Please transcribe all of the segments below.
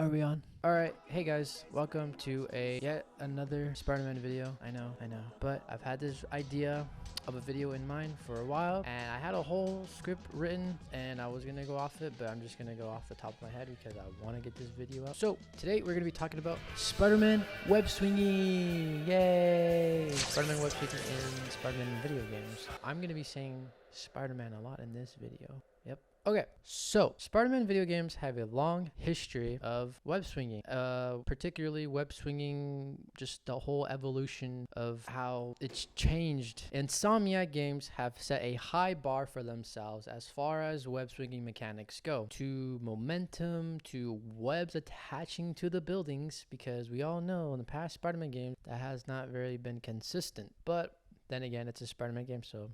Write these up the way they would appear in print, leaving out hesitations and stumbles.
Are we on? Alright, hey guys, welcome to yet another Spider-Man video. I know, but I've had this idea of a video in mind for a while, and I had a whole script written, and I was gonna go off it, but I'm just gonna go off the top of my head because I want to get this video out. So today we're gonna be talking about Spider-Man web swinging. Yay! Spider-Man web swinging in Spider-Man video games. I'm gonna be saying Spider-Man a lot in this video. Yep. Okay, so Spider-Man video games have a long history of web swinging, particularly web swinging, just the whole evolution of how it's changed. Insomniac games have set a high bar for themselves as far as web swinging mechanics go, to momentum, to webs attaching to the buildings, because we all know in the past Spider-Man games that has not really been consistent. But then again, it's a Spider-Man game, so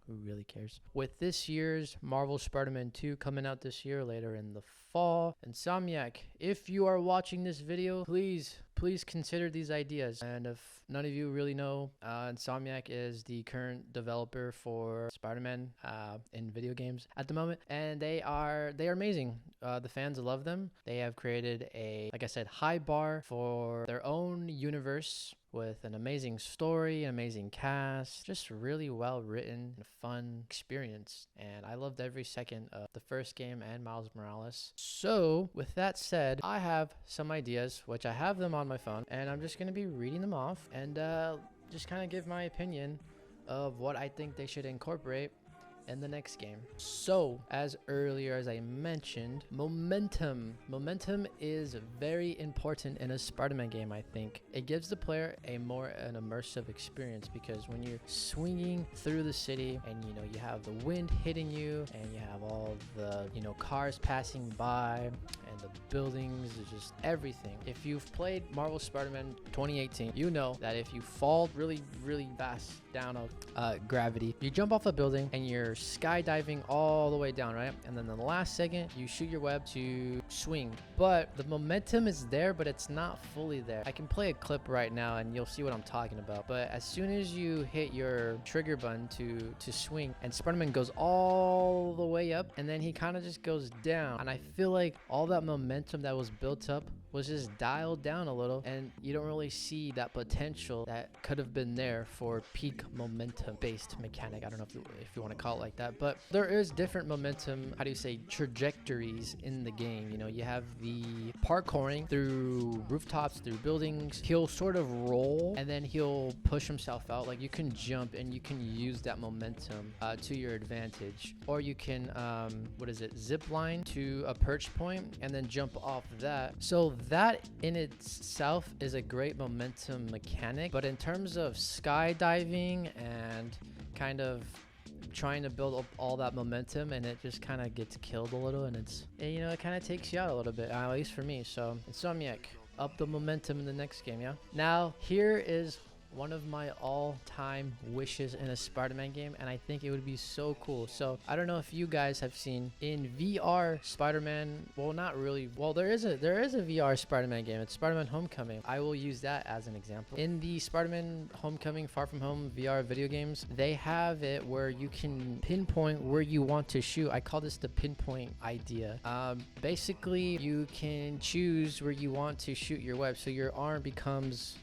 who really cares? With this year's Marvel Spider-Man 2 coming out this year, later in the fall, Insomniac, if you are watching this video, please consider these ideas. And if none of you really know, Insomniac is the current developer for Spider-Man in video games at the moment, and they are amazing. The fans love them. They have created a, like I said, high bar for their own universe, with an amazing story, an amazing cast, just really well written and fun experience. And I loved every second of the first game and Miles Morales. So with that said, I have some ideas, which I have them on my phone, and I'm just going to be reading them off and just kind of give my opinion of what I think they should incorporate in the next game. So as earlier as I mentioned, momentum is very important in a Spider-Man game. I think it gives the player an immersive experience, because when you're swinging through the city and you have the wind hitting you and you have all the cars passing by and the buildings, is just everything. If you've played Marvel Spider-Man 2018, you know that if you fall really fast down a gravity, you jump off a building and you're skydiving all the way down, right? And then in the last second you shoot your web to swing, but the momentum is there, but it's not fully there. I can play a clip right now and you'll see what I'm talking about. But as soon as you hit your trigger button to swing, and Spider-Man goes all the way up, and then he kind of just goes down, and I feel like all that momentum that was built up was just dialed down a little, and you don't really see that potential that could have been there for peak momentum based mechanic. I don't know if you want to call it like that, but there is different momentum, trajectories in the game. You have the parkouring through rooftops, through buildings. He'll sort of roll and then he'll push himself out. Like, you can jump and you can use that momentum to your advantage, or you can zip line to a perch point and then jump off that. So that in itself is a great momentum mechanic, but in terms of skydiving and kind of trying to build up all that momentum, and it just kind of gets killed a little, and it kind of takes you out a little bit, at least for me. So Insomniac, up the momentum in the next game. Yeah, now here is one of my all-time wishes in a Spider-Man game, and I think it would be so cool. So I don't know if you guys have seen in VR Spider-Man, well, not really, well, there is a VR Spider-Man game. It's Spider-Man Homecoming. I will use that as an example. In the Spider-Man Homecoming Far From Home VR video games, they have it where you can pinpoint where you want to shoot. I call this the pinpoint idea. Basically, you can choose where you want to shoot your web, so your arm becomes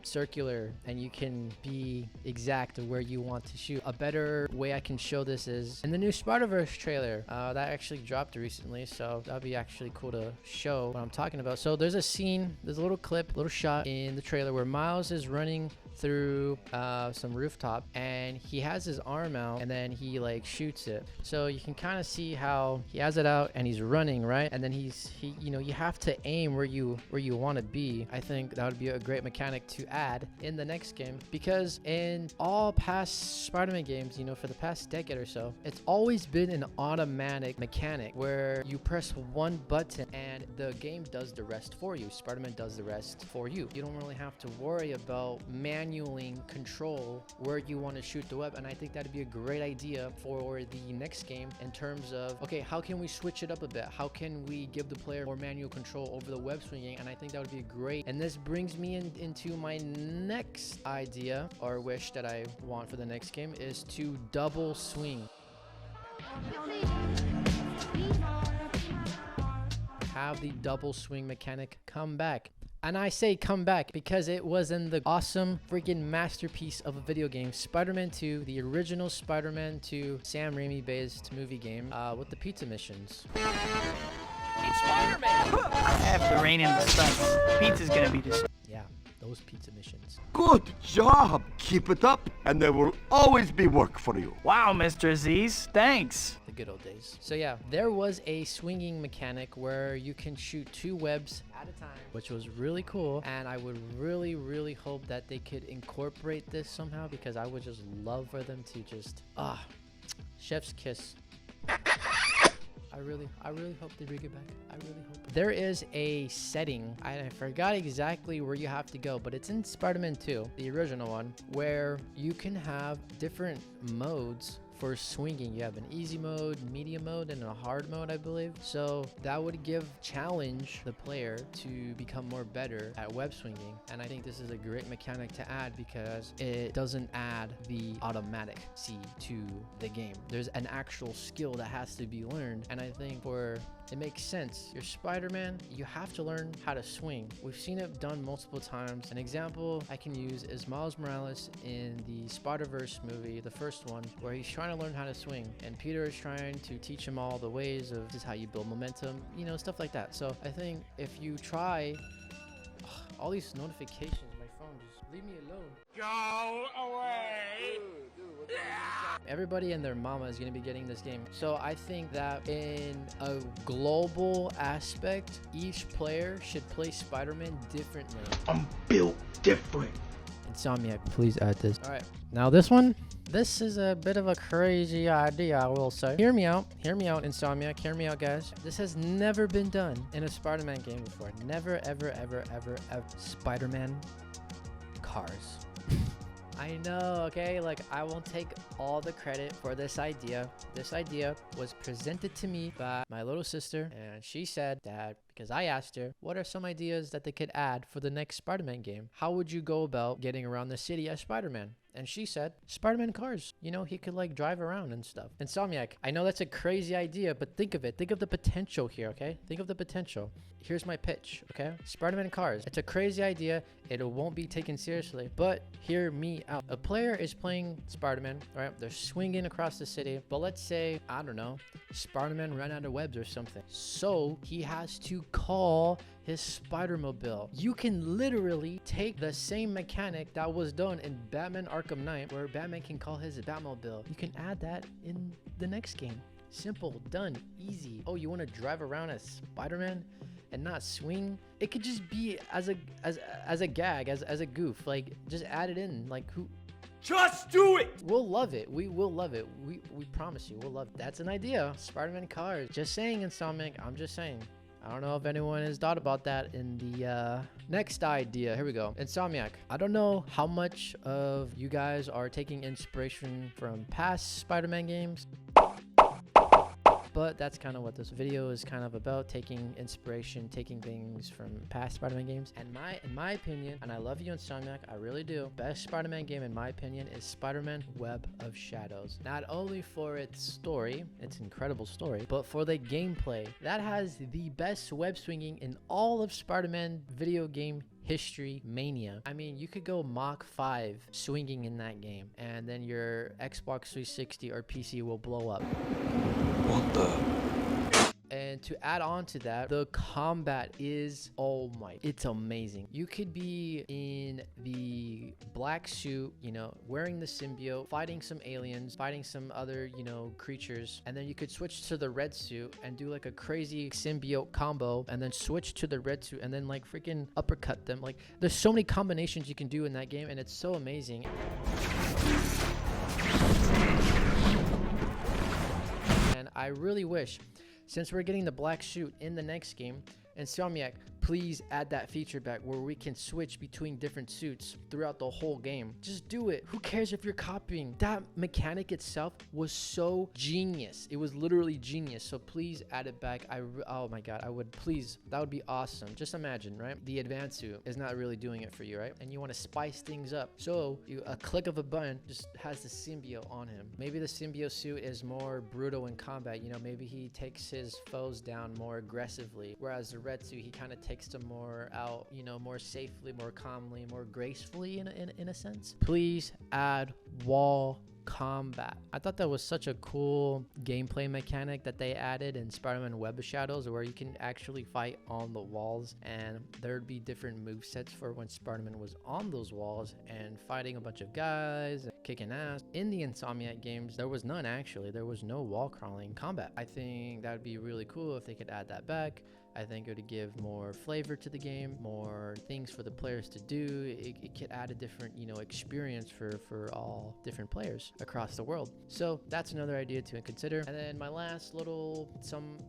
circular, and you can be exact where you want to shoot. A better way I can show this is in the new Spider-Verse trailer that actually dropped recently, so that'd be actually cool to show what I'm talking about. So there's a scene, there's a little clip, little shot in the trailer where Miles is running through some rooftop, and he has his arm out and then he shoots it. So you can kind of see how he has it out and he's running, right? And then you have to aim where you want to be. I think that would be a great mechanic to add in the next game, because in all past Spider-Man games, for the past decade or so, it's always been an automatic mechanic where you press one button and the game does the rest for you. Spider-Man does the rest for you. You don't really have to worry about manually control where you want to shoot the web, and I think that'd be a great idea for the next game in terms of, okay, how can we switch it up a bit? How can we give the player more manual control over the web swinging? And I think that would be great. And this brings me into my next idea or wish that I want for the next game, is to double swing. have the double swing mechanic come back. And I say come back because it was in the awesome freaking masterpiece of a video game, Spider-Man 2, the original Spider-Man 2 Sam Raimi based movie game with the pizza missions. It's Spider-Man! After rain and the sun, pizza's gonna be just... Yeah, those pizza missions. Good job. Keep it up, and there will always be work for you. Wow, Mr. Aziz, thanks. The good old days. So yeah, there was a swinging mechanic where you can shoot 2 webs at a time, which was really cool. And I would really hope that they could incorporate this somehow, because I would just love for them to just, chef's kiss. I really hope they bring it back. I really hope. There is a setting, I forgot exactly where you have to go, but it's in Spider-Man 2, the original one, where you can have different modes for swinging. You have an easy mode, medium mode, and a hard mode, I believe. So that would challenge the player to become more better at web swinging. And I think this is a great mechanic to add because it doesn't add the automatic C to the game. There's an actual skill that has to be learned. And I think it makes sense. You're Spider-Man, you have to learn how to swing. We've seen it done multiple times. An example I can use is Miles Morales in the Spider-Verse movie, the first one, where he's trying to learn how to swing. And Peter is trying to teach him all the ways of this is how you build momentum, stuff like that. So I think if you try, all these notifications, my phone, just leave me alone. Go away! Everybody and their mama is going to be getting this game. So I think that in a global aspect, each player should play Spider-Man differently. I'm built different. Insomniac, please add this. All right, now this is a bit of a crazy idea, I will say. Hear me out, Insomniac, hear me out, guys. This has never been done in a Spider-Man game before. Never, ever. Spider-Man cars. I know, okay? Like, I won't take all the credit for this idea. This idea was presented to me by my little sister, and she said that because I asked her, what are some ideas that they could add for the next Spider-Man game? How would you go about getting around the city as Spider-Man? And she said, Spider-Man cars. He could like drive around and stuff. Insomniac, I know that's a crazy idea, but think of it. Think of the potential here, okay? Think of the potential. Here's my pitch, okay? Spider-Man cars. It's a crazy idea. It won't be taken seriously, but hear me out. A player is playing Spider-Man, right? They're swinging across the city, but let's say, I don't know, Spider-Man ran out of webs or something. So he has to call his SpiderMobile. You can literally take the same mechanic that was done in Batman Arkham Knight, where Batman can call his Batmobile. You can add that in the next game. Simple, done, easy. Oh, you want to drive around as Spider-Man and not swing? It could just be as a gag, as a goof. Like, just add it in. Like, who? Just do it! We'll love it. We will love it. We promise you, we'll love it. That's an idea. Spider-Man cars. Just saying, Insomniac. I'm just saying. I don't know if anyone has thought about that in the next idea. Here we go. Insomniac. I don't know how much of you guys are taking inspiration from past Spider-Man games, but that's kind of what this video is kind of about, taking inspiration, taking things from past Spider-Man games. And in my opinion, and I love you, Insomniac, I really do, best Spider-Man game in my opinion is Spider-Man Web of Shadows. Not only for its story, its incredible story, but for the gameplay. That has the best web swinging in all of Spider-Man video game history mania. I mean, you could go Mach 5 swinging in that game, and then your Xbox 360 or PC will blow up. What the? And to add on to that, the combat is, oh my, it's amazing. You could be in the black suit, wearing the symbiote, fighting some aliens, fighting some other, creatures. And then you could switch to the red suit and do like a crazy symbiote combo, and then switch to the red suit and then like freaking uppercut them. Like, there's so many combinations you can do in that game, and it's so amazing. And I really wish, since we're getting the black suit in the next game, Insomniac, please add that feature back where we can switch between different suits throughout the whole game. Just do it. Who cares if you're copying? That mechanic itself was so genius. It was literally genius. So please add it back. Oh my god, I would please. That would be awesome. Just imagine, right? The advanced suit is not really doing it for you, right? And you want to spice things up. So a click of a button just has the symbiote on him. Maybe the symbiote suit is more brutal in combat. You know, maybe he takes his foes down more aggressively, whereas the red suit, he kind of takes them more out, you know, more safely, more calmly, more gracefully in a sense. Please add wall combat. I thought that was such a cool gameplay mechanic that they added in Spider-Man Web of Shadows, where you can actually fight on the walls, and there'd be different movesets for when Spider-Man was on those walls and fighting a bunch of guys and kicking ass. In the Insomniac games, there was none actually. There was no wall crawling combat. I think that would be really cool if they could add that back. I think it would give more flavor to the game, more things for the players to do. It could add a different, you know, experience for all different players across the world. So that's another idea to consider. And then my last little, some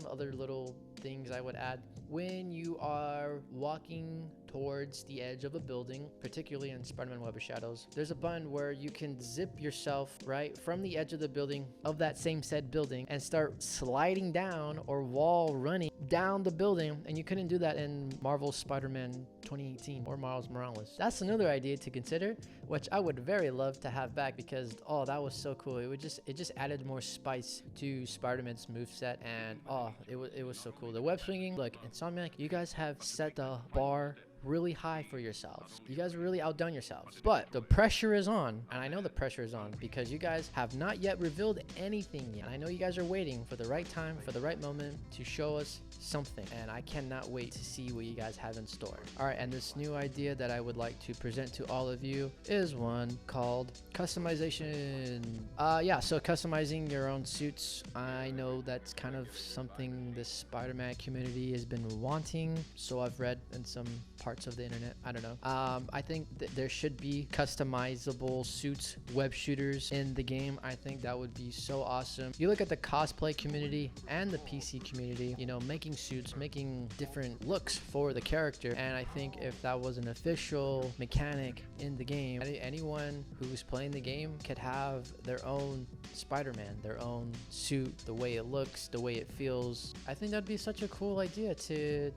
other little things I would add. When you are walking towards the edge of a building, particularly in Spider-Man Web of Shadows, there's a button where you can zip yourself right from the edge of the building, of that same said building, and start sliding down or wall running down the building. And you couldn't do that in Marvel's Spider-Man 2018 or Miles Morales. That's another idea to consider, which I would very love to have back, because that was so cool. It just added more spice to Spider-Man's moveset, and it was so cool. The web swinging, look, Insomniac, you guys have set the bar really high for yourselves. You guys really outdone yourselves, but the pressure is on, and I know the pressure is on because you guys have not yet revealed anything yet. I know you guys are waiting for the right time, for the right moment to show us something, and I cannot wait to see what you guys have in store. All right, and this new idea that I would like to present to all of you is one called customization. So customizing your own suits. I know that's kind of something the Spider-Man community has been wanting, so I've read in some parts of the internet. I don't know. I think there should be customizable suits, web shooters in the game. I think that would be so awesome. You look at the cosplay community and the PC community, you know, making suits, making different looks for the character, and I think if that was an official mechanic in the game, anyone who's playing the game could have their own Spider-Man, their own suit, the way it looks, the way it feels. I think that'd be such a cool idea to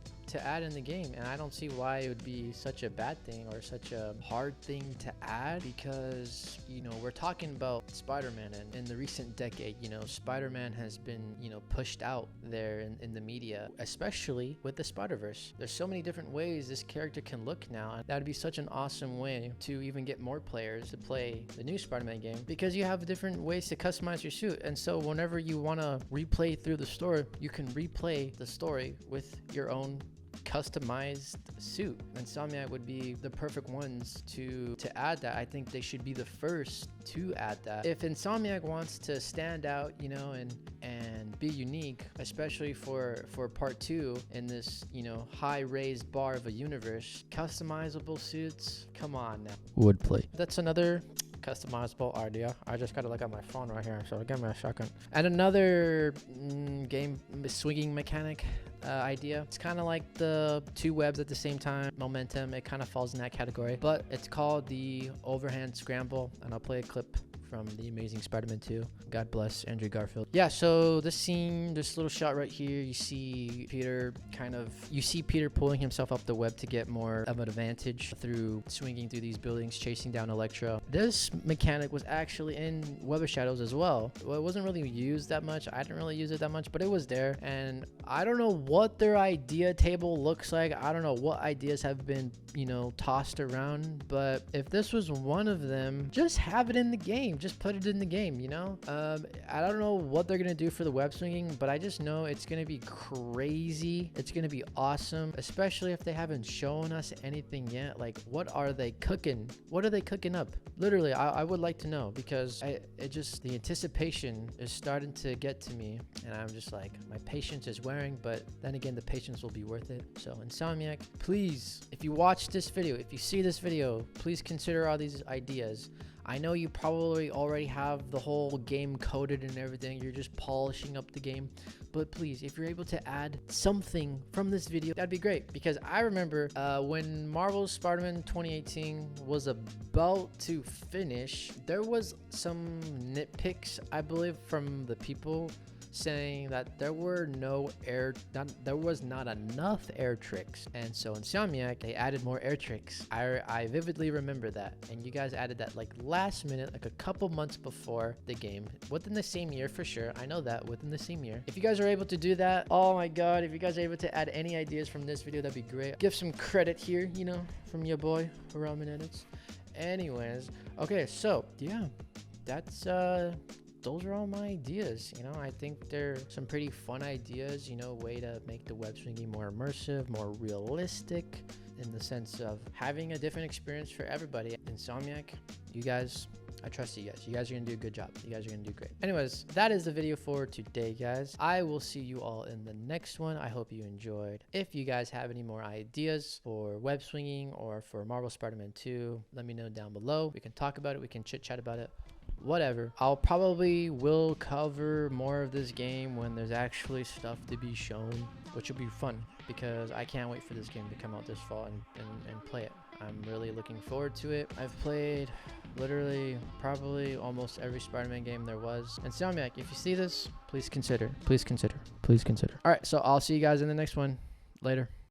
add in the game, and I don't see why it would be such a bad thing or such a hard thing to add, because, you know, we're talking about Spider-Man, and in the recent decade, you know, Spider-Man has been, you know, pushed out there in the media, especially with the Spider-Verse. There's so many different ways this character can look now, and that would be such an awesome way to even get more players to play the new Spider-Man game, because you have different ways to customize your suit. And so whenever you want to replay through the story, you can replay the story with your own customized suit. Insomniac would be the perfect ones to add that. I think they should be the first to add that. If Insomniac wants to stand out, you know, and be unique, especially for part 2 in this, you know, high raised bar of a universe, customizable suits, come on now. Would play. That's another customizable idea. I just gotta look at my phone right here, so give me a second. And another game swinging mechanic idea. It's kind of like the two webs at the same time momentum. It kind of falls in that category, but it's called the overhand scramble, and I'll play a clip from The Amazing Spider-Man 2. God bless Andrew Garfield. Yeah, so this scene, this little shot right here, you see Peter pulling himself up the web to get more of an advantage through swinging through these buildings, chasing down Electro. This mechanic was actually in Web of Shadows as well. It wasn't really used that much. I didn't really use it that much, but it was there. And I don't know what their idea table looks like. I don't know what ideas have been, you know, tossed around, but if this was one of them, just have it in the game. Just put it in the game, you know? I don't know what they're gonna do for the web swinging, but I just know it's gonna be crazy. It's gonna be awesome, especially if they haven't shown us anything yet. Like, what are they cooking? What are they cooking up? Literally, I would like to know, because the anticipation is starting to get to me, and I'm just like, my patience is wearing, but then again, the patience will be worth it. So Insomniac, please, if you watch this video, if you see this video, please consider all these ideas. I know you probably already have the whole game coded and everything. You're just polishing up the game. But please, if you're able to add something from this video, that'd be great. Because I remember when Marvel's Spider-Man 2018 was about to finish, there was some nitpicks, I believe, from the people saying that there was not enough air tricks, and so Insomniac, they added more air tricks. I vividly remember that, and you guys added that like last minute, like a couple months before the game, within the same year for sure. I know that, within the same year. If you guys are able to do that, oh my god, if you guys are able to add any ideas from this video, that'd be great. Give some credit here, you know, from your boy Ramen Edits. Anyways, okay, so yeah, that's those are all my ideas. You know, I think they're some pretty fun ideas, you know, way to make the web swinging more immersive, more realistic, in the sense of having a different experience for everybody. Insomniac, you guys, I trust you guys. You guys are gonna do a good job. You guys are gonna do great. Anyways, that is the video for today, guys. I will see you all in the next one. I hope you enjoyed. If you guys have any more ideas for web swinging or for Marvel Spider-Man 2, let me know down below. We can talk about it. We can chit chat about it. Whatever. I'll probably will cover more of this game when there's actually stuff to be shown, which will be fun because I can't wait for this game to come out this fall and play it. I'm really looking forward to it. I've played literally probably almost every Spider-Man game there was. And Insomniac, if you see this, please consider. All right, so I'll see you guys in the next one. Later.